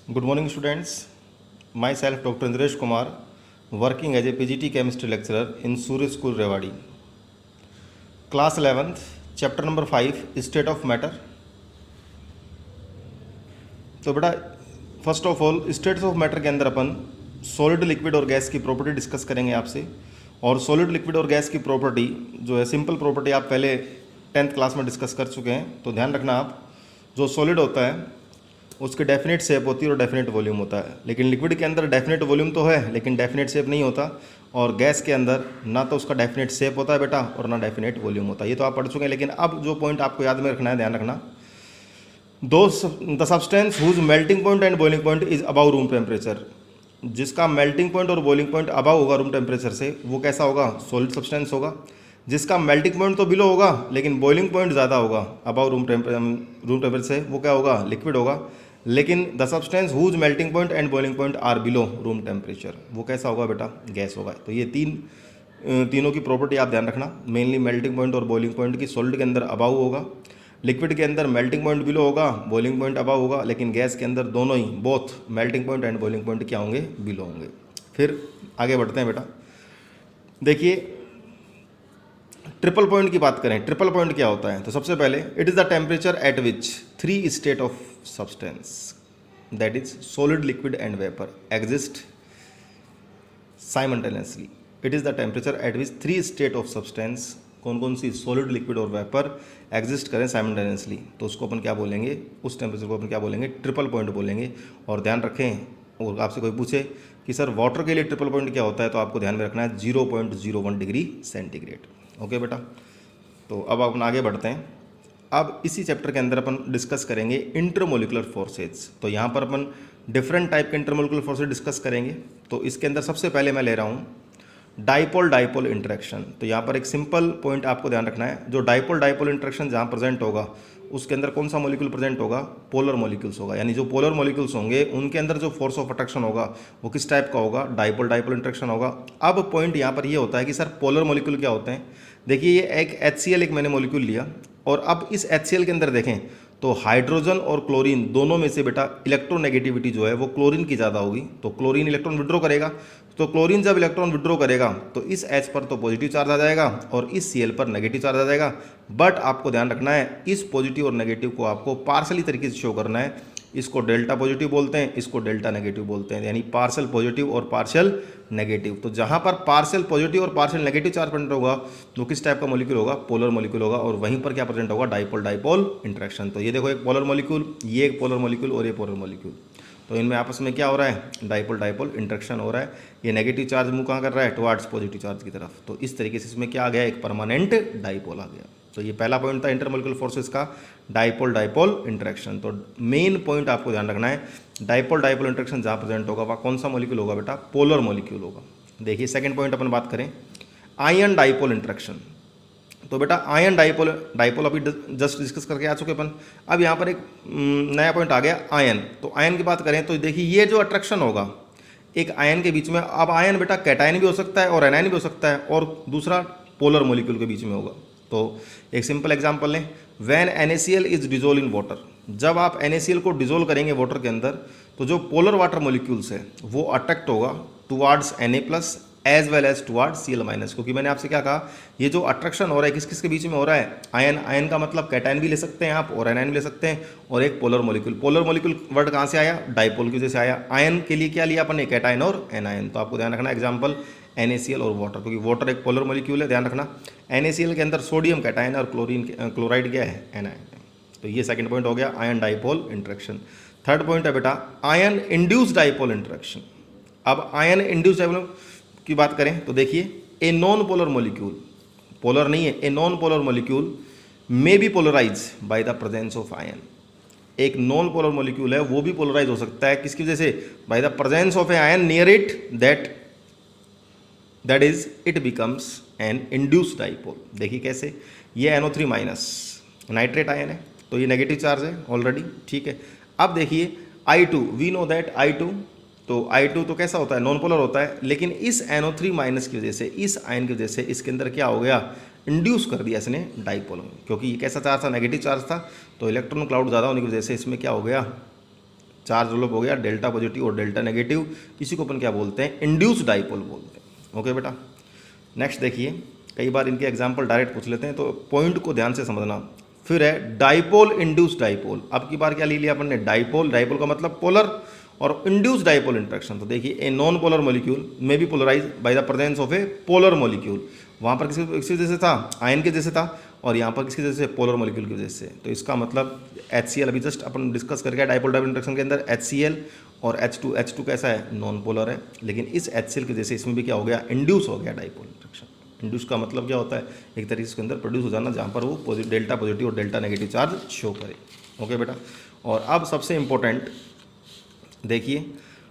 Good morning, students. Myself, Dr. Indresh Kumar, working as a PGT chemistry lecturer in Surya School, Rewadi. Class 11th, chapter number 5, State of Matter. तो बेटा first of all states of matter के अंदर अपन solid, liquid और gas की property discuss करेंगे आपसे। और solid, liquid और गैस की प्रॉपर्टी जो है सिंपल प्रॉपर्टी आप पहले 10th क्लास में डिस्कस कर चुके हैं। तो ध्यान रखना आप, जो सॉलिड होता है उसकी डेफिनेट शेप होती है और डेफिनेट वॉल्यूम होता है। लेकिन लिक्विड के अंदर डेफिनेट वॉल्यूम तो है लेकिन डेफिनेट शेप नहीं होता। और गैस के अंदर ना तो उसका डेफिनेट शेप होता है बेटा और ना डेफिनेट वॉल्यूम होता है। ये तो आप पढ़ चुके हैं। लेकिन अब जो पॉइंट आपको याद में रखना है, ध्यान रखना, the substance whose melting point and boiling point is above room temperature. जिसका मेल्टिंग पॉइंट और बॉइलिंग पॉइंट अबाउ होगा रूम टेम्परेचर से, वो कैसा होगा? सॉलिड सब्सटेंस होगा। जिसका मेल्टिंग पॉइंट तो बिलो होगा लेकिन बॉइलिंग पॉइंट ज़्यादा होगा अबाउ रूम टेम्परेचर से, वो क्या होगा? लिक्विड होगा। लेकिन the substance whose melting point and boiling point are below room temperature, वो कैसा होगा बेटा? गैस होगा। तो ये तीनों की प्रॉपर्टी आप ध्यान रखना। मेनली मेल्टिंग पॉइंट और बॉइलिंग पॉइंट की सॉलिड के अंदर अबाउ होगा, लिक्विड के अंदर मेल्टिंग पॉइंट बिलो होगा, बॉइलिंग पॉइंट अबाउ होगा। लेकिन गैस के अंदर दोनों ही, both melting point and boiling point क्या होंगे? बिलो होंगे। फिर आगे बढ़ते हैं बेटा। देखिए ट्रिपल पॉइंट की बात करें, ट्रिपल पॉइंट क्या होता है? तो सबसे पहले it is the temperature at which 3 state of substance that is solid, liquid and vapour exist simultaneously. It is the temperature at which 3 state of substance, कौन कौन सी? सॉलिड, लिक्विड और वेपर एग्जिस्ट करें साइमल्टेनियसली। तो उसको अपन क्या बोलेंगे? उस temperature को अपन क्या बोलेंगे? ट्रिपल पॉइंट बोलेंगे। और ध्यान रखें, और आपसे कोई पूछे कि सर वाटर के लिए ट्रिपल पॉइंट क्या होता है, तो आपको ध्यान में रखना है 0.01 डिग्री सेंटीग्रेड। ओके बेटा। तो अब अपन आगे बढ़ते हैं। अब इसी चैप्टर के अंदर अपन डिस्कस करेंगे इंटरमोलिकुलर फोर्सेज। तो यहाँ पर अपन डिफरेंट टाइप के इंटरमोलिकुलर फोर्सेज डिस्कस करेंगे। तो इसके अंदर सबसे पहले मैं ले रहा हूँ डाइपोल डाइपोल इंटरेक्शन। तो यहाँ पर एक सिंपल पॉइंट आपको ध्यान रखना है, जो डाइपोल डाइपोल इंटरेक्शन जहाँ प्रेजेंट होगा उसके अंदर कौन सा मॉलिक्यूल प्रेजेंट होगा? पोलर मॉलिक्यूल्स होगा। यानी जो पोलर मॉलिक्यूल्स होंगे उनके अंदर जो फोर्स ऑफ अट्रैक्शन होगा वो किस टाइप का होगा? डाइपोल डाइपोल इंटरेक्शन होगा। अब पॉइंट यहाँ पर ये होता है कि सर पोलर मॉलिक्यूल क्या होते हैं? देखिए ये एक HCl एक मैंने मॉलिक्यूल लिया और अब इस HCl के अंदर देखें तो हाइड्रोजन और क्लोरीन दोनों में से बेटा इलेक्ट्रोनेगेटिविटी जो है वो क्लोरीन की ज़्यादा होगी। तो क्लोरीन इलेक्ट्रॉन विड्रॉ करेगा। तो क्लोरीन जब इलेक्ट्रॉन विड्रॉ करेगा तो इस H पर तो पॉजिटिव चार्ज आ जाएगा और इस Cl पर नेगेटिव चार्ज आ जाएगा। बट आपको ध्यान रखना है, इस पॉजिटिव और नेगेटिव को आपको पार्सली तरीके से शो करना है। इसको डेल्टा पॉजिटिव बोलते हैं, इसको डेल्टा नेगेटिव बोलते हैं, यानी पार्शियल पॉजिटिव और पार्शियल नेगेटिव। तो जहाँ पर पार्शियल पॉजिटिव और पार्शियल नेगेटिव चार्ज प्रेजेंट होगा तो किस टाइप का मॉलिक्यूल होगा? पोलर मॉलिक्यूल होगा। और वहीं पर क्या प्रेजेंट होगा? Dipole dipole interaction. तो ये देखो एक पोलर मॉलिक्यूल, ये एक पोलर मॉलिक्यूल और ये पोलर मॉलिक्यूल, तो इनमें आपस में क्या हो रहा है? डाइपोल डाइपोल इंटरेक्शन हो रहा है। ये नेगेटिव चार्ज मूव कहाँ कर रहा है? टुवार्ड्स पॉजिटिव चार्ज की तरफ। तो इस तरीके से इसमें क्या आ गया? एक परमानेंट डाइपोल आ गया। तो ये पहला पॉइंट था इंटरमोलिकुलर फोर्सेस का, डाइपोल डाइपोल इंटरेक्शन। तो मेन पॉइंट आपको ध्यान रखना है, डाइपोल डाइपोल इंटरेक्शन जहाँ प्रेजेंट होगा वह कौन सा मॉलिक्यूल होगा बेटा? पोलर मॉलिक्यूल होगा। देखिए सेकंड पॉइंट अपन बात करें आयन डाइपोल इंटरेक्शन। तो बेटा आयन डाइपोल डाइपोल अभी जस्ट डिस्कस करके आ चुके अपन। अब यहाँ पर एक नया पॉइंट आ गया आयन। तो आयन की बात करें तो देखिए ये जो अट्रैक्शन होगा एक आयन के बीच में, अब आयन बेटा कैटायन भी हो सकता है और एनायन भी हो सकता है, और दूसरा पोलर मॉलिक्यूल के बीच में होगा। तो एक सिंपल एग्जांपल लें, when NaCl is dissolve in water. जब आप NaCl को डिजोल्व करेंगे वाटर के अंदर तो जो पोलर वाटर मॉलिक्यूल्स है वो अट्रैक्ट होगा towards Na+ as well as towards Cl-, क्योंकि मैंने आपसे क्या कहा, ये जो अट्रैक्शन हो रहा है किस किस के बीच में हो रहा है? आयन। आयन का मतलब कैटायन भी ले सकते हैं आप और एनायन भी ले सकते हैं, और एक polar molecule. Polar molecule word कहाँ से आया? डाइपोल की वजह से आया। आयन के लिए क्या लिया अपन ने? कैटायन और एनायन। तो आपको ध्यान रखना एग्जाम्पल NaCl और वाटर, क्योंकि वाटर एक पोलर मॉलिक्यूल है। ध्यान रखना NaCl के अंदर सोडियम कैटायन और क्लोराइड क्या है? एनायन। तो ये सेकंड पॉइंट हो गया ion dipole interaction. Third point है बेटा आयन इंड्यूस डाइपोल इंटरेक्शन। अब आयन इंड्यूस डाइपोल की बात करें तो देखिए a non polar molecule, polar नहीं है, a non polar molecule may be polarise by the presence of ion. एक नॉन पोलर मॉलिक्यूल है वो भी पोलराइज हो सकता है, किसकी वजह से? Bye the presence of A ion near it, that is it becomes N induced dipole. देखिए कैसे, ये NO3- नाइट्रेट आयन है तो ये नेगेटिव चार्ज है ऑलरेडी, ठीक है। अब देखिए I2, we know that I2, तो I2 तो कैसा होता है? नॉन पोलर होता है, लेकिन इस NO3- की वजह से, इस आयन की वजह से इसके अंदर क्या हो गया? इंड्यूस कर दिया इसने डाइपोल, क्योंकि ये कैसा चार्ज था? नेगेटिव चार्ज था। तो इलेक्ट्रॉन क्लाउड ज़्यादा होने की वजह से इसमें क्या हो गया? चार्ज डेवलप हो गया डेल्टा पॉजिटिव और डेल्टा नेगेटिव, इसी को अपन क्या बोलते हैं, इंड्यूस डाइपोल बोलते हैं। ओके बेटा, नेक्स्ट देखिए, कई बार इनके एग्जाम्पल डायरेक्ट पूछ लेते हैं तो पॉइंट को ध्यान से समझना। फिर है डाइपोल इंड्यूस डाइपोल। अब की बार क्या ले लिया अपन ने, डाइपोल, डाइपोल का मतलब पोलर, और इंड्यूस डाइपोल इंट्रैक्शन। तो देखिए ए नॉन पोलर मॉलिक्यूल में be polarise by the presence of a polar molecule. वहाँ पर किसकी वजह से था, आयन के जैसे था, और यहाँ पर किसकी वजह से, पोलर मॉलिक्यूल की वजह से। तो इसका मतलब HCl, अभी जस्ट अपन डिस्कस करके डाइपोल डाइपोल इंट्रैक्शन के अंदर HCl और H2 कैसा है, नॉन पोलर है, लेकिन इस HCl की वजह से इसमें भी क्या हो गया, इंड्यूस हो गया डाइपोल इंट्रैक्शन। इंड्यूस का मतलब क्या होता है, एक तरीके से इसके अंदर प्रोड्यूस हो जाना जहाँ पर वो डेल्टा पॉजिटिव और डेल्टा नेगेटिव चार्ज शो करे। ओके बेटा, और अब सबसे इंपॉर्टेंट देखिए,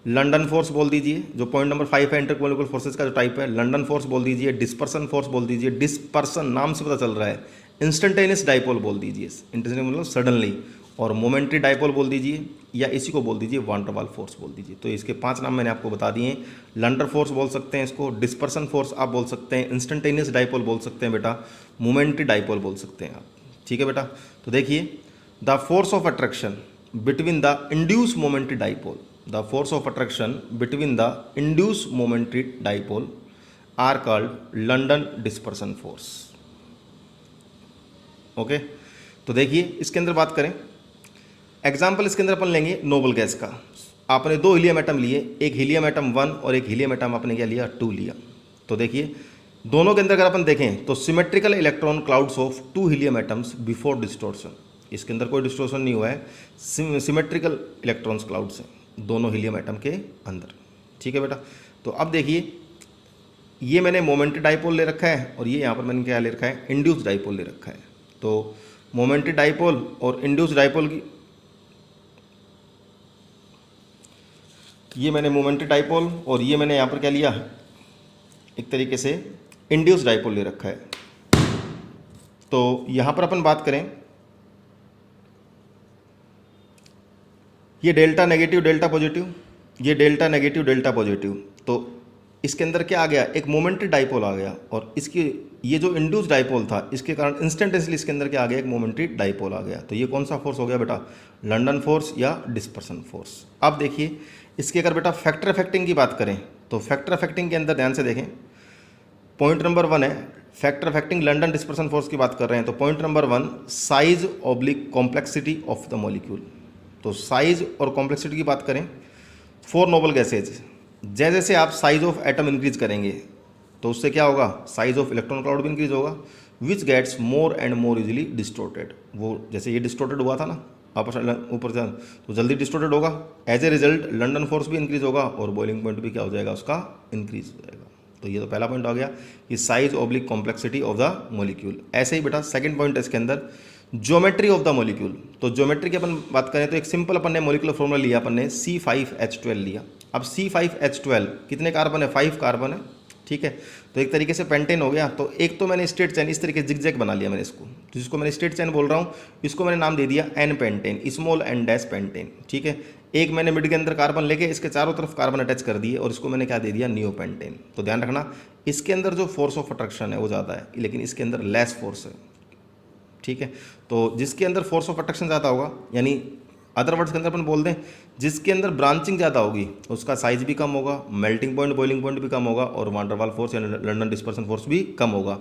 लंडन फोर्स बोल दीजिए, जो पॉइंट नंबर 5 है इंटरमोलिकुलर फोर्सेस का जो टाइप है, लंडन फोर्स बोल दीजिए, डिस्पर्सन फोर्स बोल दीजिए, डिस्पर्सन नाम से पता चल रहा है, इंस्टेंटेनियस डाइपोल बोल दीजिए, इंस्टेंटेनियस मतलब सडनली, और मोमेंटरी डाइपोल बोल दीजिए, या इसी को बोल दीजिए वान डेर वाल फोर्स बोल दीजिए। तो इसके 5 नाम मैंने आपको बता दिए। लंडन फोर्स बोल सकते हैं इसको, डिस्पर्सन फोर्स आप बोल सकते हैं, इंस्टेंटेनियस डाइपोल बोल सकते हैं बेटा, मोमेंटरी डाइपोल बोल सकते हैं आप। ठीक है बेटा, तो देखिए, the force of attraction between the induce momentary dipole, the force of attraction between the induced momentary dipole are called London dispersion force। Okay, तो देखिए इसके अंदर बात करें, एग्जाम्पल इसके अंदर अपन लेंगे नोबल गैस का। आपने 2 हीलियम एटम लिए, एक हीलियम एटम 1 और एक हीलियम एटम आपने क्या लिया, 2 लिया। तो देखिए दोनों के अंदर अगर अपन देखें तो symmetrical electron clouds of 2 helium atoms before distortion, इसके अंदर कोई डिस्टोर्शन नहीं हुआ है, सिमेट्रिकल इलेक्ट्रॉन्स क्लाउड्स हैं दोनों हीलियम एटम के अंदर। ठीक है बेटा, तो अब देखिए ये मैंने मोमेंटरी डाइपोल ले रखा है और ये यहाँ पर मैंने क्या ले रखा है, इंड्यूस्ड डाइपोल ले रखा है। तो मोमेंटरी डाइपोल और इंड्यूस्ड डाइपोल की, ये मैंने मोमेंटरी डाइपोल और ये मैंने यहाँ पर क्या लिया, एक तरीके से इंड्यूस्ड डाइपोल ले रखा है। तो यहाँ पर अपन बात करें, ये डेल्टा नेगेटिव डेल्टा पॉजिटिव, ये डेल्टा नेगेटिव डेल्टा पॉजिटिव, तो इसके अंदर क्या आ गया, एक मोमेंटरी डाइपोल आ गया, और इसकी ये जो इंड्यूस डाइपोल था इसके कारण इंस्टेंटेनियसली इसके अंदर क्या आ गया, एक मोमेंटरी डाइपोल आ गया। तो ये कौन सा फोर्स हो गया बेटा, लंडन फोर्स या डिस्पर्सन फोर्स। अब देखिए इसके अगर बेटा फैक्टर इफेक्टिंग की बात करें तो फैक्टर इफेक्टिंग के अंदर ध्यान से देखें, पॉइंट नंबर 1 है factor affecting London dispersion force की बात कर रहे हैं। तो point number 1 size oblique complexity of the molecule. तो साइज और कॉम्प्लेक्सिटी की बात करें, 4 नोबल गैसेज, जैसे जैसे आप साइज ऑफ एटम इंक्रीज करेंगे तो उससे क्या होगा, साइज ऑफ इलेक्ट्रॉन क्लाउड भी इंक्रीज होगा, which gets more and more easily distorted. वो जैसे ये डिस्टोर्टेड हुआ था ना आपस ऊपर से, तो जल्दी डिस्टोर्टेड होगा, as a result London force भी इंक्रीज होगा और बॉइलिंग पॉइंट भी क्या हो जाएगा, उसका इंक्रीज हो जाएगा। तो ये तो पहला पॉइंट आ गया कि size oblique complexity of the molecule. ऐसे ही बेटा सेकंड पॉइंट है इसके अंदर, ज्योमेट्री ऑफ द मॉलिक्यूल। तो ज्योमेट्री की अपन बात करें तो एक सिंपल अपन ने मॉलिक्यूलर फॉर्मूला लिया, अपन ने C5H12 लिया। अब C5H12 कितने कार्बन है, 5 कार्बन है। ठीक है, तो एक तरीके से पेंटेन हो गया। तो एक तो मैंने स्ट्रेट चेन इस तरीके जिगजैग बना लिया मैंने इसको, तो जिसको मैंने स्ट्रेट चेन बोल रहा हूँ, इसको मैंने नाम दे दिया N pentane, small n dash pentane. ठीक है, एक मैंने मिड के अंदर कार्बन लेके इसके चारों तरफ कार्बन अटैच कर दिए और इसको मैंने क्या दे दिया, नियो पेंटेन। तो ध्यान रखना इसके अंदर जो फोर्स ऑफ अट्रैक्शन है वो ज़्यादा है, लेकिन इसके अंदर लेस फोर्स है। ठीक है, तो जिसके अंदर फोर्स ऑफ अट्रैक्शन ज़्यादा होगा, यानी अदर वर्ड्स के अंदर अपन बोल दें जिसके अंदर ब्रांचिंग ज़्यादा होगी उसका साइज भी कम होगा, मेल्टिंग पॉइंट बॉइलिंग पॉइंट भी कम होगा, और वान डेर वाल फोर्स या लंडन डिस्पर्सन फोर्स भी कम होगा।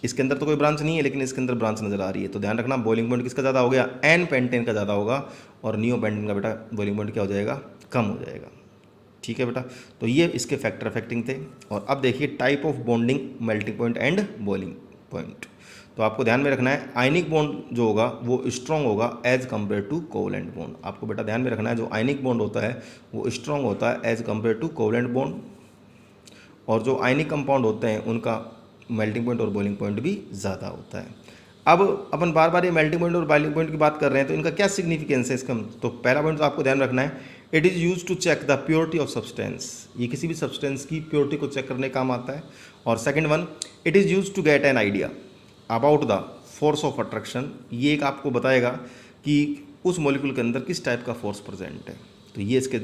इसके अंदर तो कोई ब्रांच नहीं है, लेकिन इसके अंदर ब्रांच नजर आ रही है। तो ध्यान रखना बॉइलिंग पॉइंट किसका ज़्यादा हो गया, N पेंटेन का ज़्यादा होगा, और नियो पेंटेन का बेटा बॉइलिंग पॉइंट क्या हो जाएगा, कम हो जाएगा। ठीक है बेटा, तो ये इसके फैक्टर इफेक्टिंग थे। और अब देखिए type of bonding, melting point and boiling point. तो आपको ध्यान में रखना है आयनिक बॉन्ड जो होगा वो स्ट्रॉन्ग होगा as compare to covalent bond. आपको बेटा ध्यान में रखना है जो आयनिक बॉन्ड होता है वो स्ट्रॉन्ग होता है as compare to covalent bond, और जो आयनिक कंपाउंड होते हैं उनका मेल्टिंग पॉइंट और बॉइलिंग पॉइंट भी ज़्यादा होता है। अब अपन बार बार ये मेल्टिंग पॉइंट और बॉइलिंग पॉइंट की बात कर रहे हैं तो इनका क्या सिग्निफिकेंस है इसका। तो पहला पॉइंट तो आपको ध्यान रखना है, it is use to check the purity of substance. ये किसी भी सब्सटेंस की प्योरिटी को चेक करने काम आता है। और second one, it is use to get an idea about the force of attraction. ये एक आपको बताएगा कि उस मॉलिक्यूल के अंदर किस टाइप का फोर्स प्रेजेंट है। तो ये इसके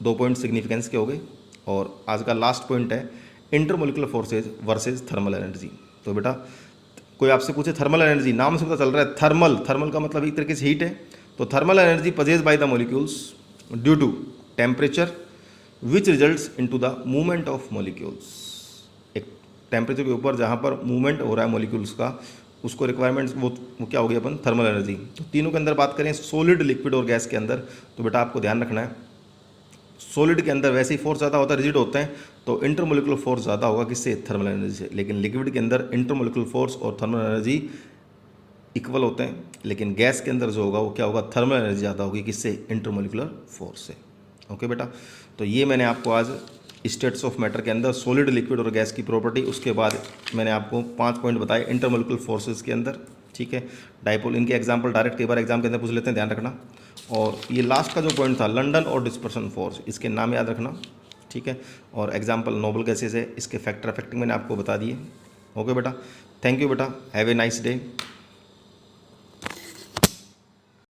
2 पॉइंट सिग्निफिकेंस के हो गए। और आज का लास्ट पॉइंट है intermolecular forces versus thermal energy. तो बेटा कोई आपसे पूछे थर्मल एनर्जी, नाम से पता चल रहा है थर्मल, थर्मल का मतलब एक तरीके से हीट है। तो thermal energy possess by the molecules due to temperature which results into the movement of molecules. एक टेम्परेचर के ऊपर जहाँ पर मूवमेंट हो रहा है मॉलिक्यूल्स का, उसको रिक्वायरमेंट्स वो क्या होगी अपन, थर्मल एनर्जी। तो तीनों के अंदर बात करें, सॉलिड, लिक्विड और गैस के अंदर, तो बेटा आपको ध्यान रखना है सॉलिड के अंदर वैसे ही फोर्स ज़्यादा होता है, रिजिड होते हैं, तो इंटरमोलिकुलर फोर्स ज़्यादा होगा किससे, थर्मल एनर्जी से। लेकिन लिक्विड के अंदर इंटरमोलिकुलर फोर्स और थर्मल एनर्जी इक्वल होते हैं, लेकिन गैस के अंदर जो होगा वो क्या होगा, थर्मल एनर्जी ज़्यादा होगी किससे, इंटरमोलिकुलर फोर्स से। ओके बेटा, तो ये मैंने आपको आज स्टेट्स ऑफ मैटर के अंदर सॉलिड, लिक्विड और गैस की प्रॉपर्टी, उसके बाद मैंने आपको 5 पॉइंट बताए इंटरमोलिकुलर फोर्सेस के अंदर, ठीक है। डाइपोल, इनके एग्जाम्पल डायरेक्ट कई बार एग्जाम के अंदर पूछ लेते हैं, ध्यान रखना। और ये लास्ट का जो पॉइंट था लंडन और डिस्पर्सन फोर्स, इसके नाम याद रखना, ठीक है। और एग्जाम्पल नोबल गैसेज है, इसके फैक्टर अफेक्टिंग मैंने आपको बता दिए। ओके बेटा, थैंक यू बेटा, हैव ए नाइस डे।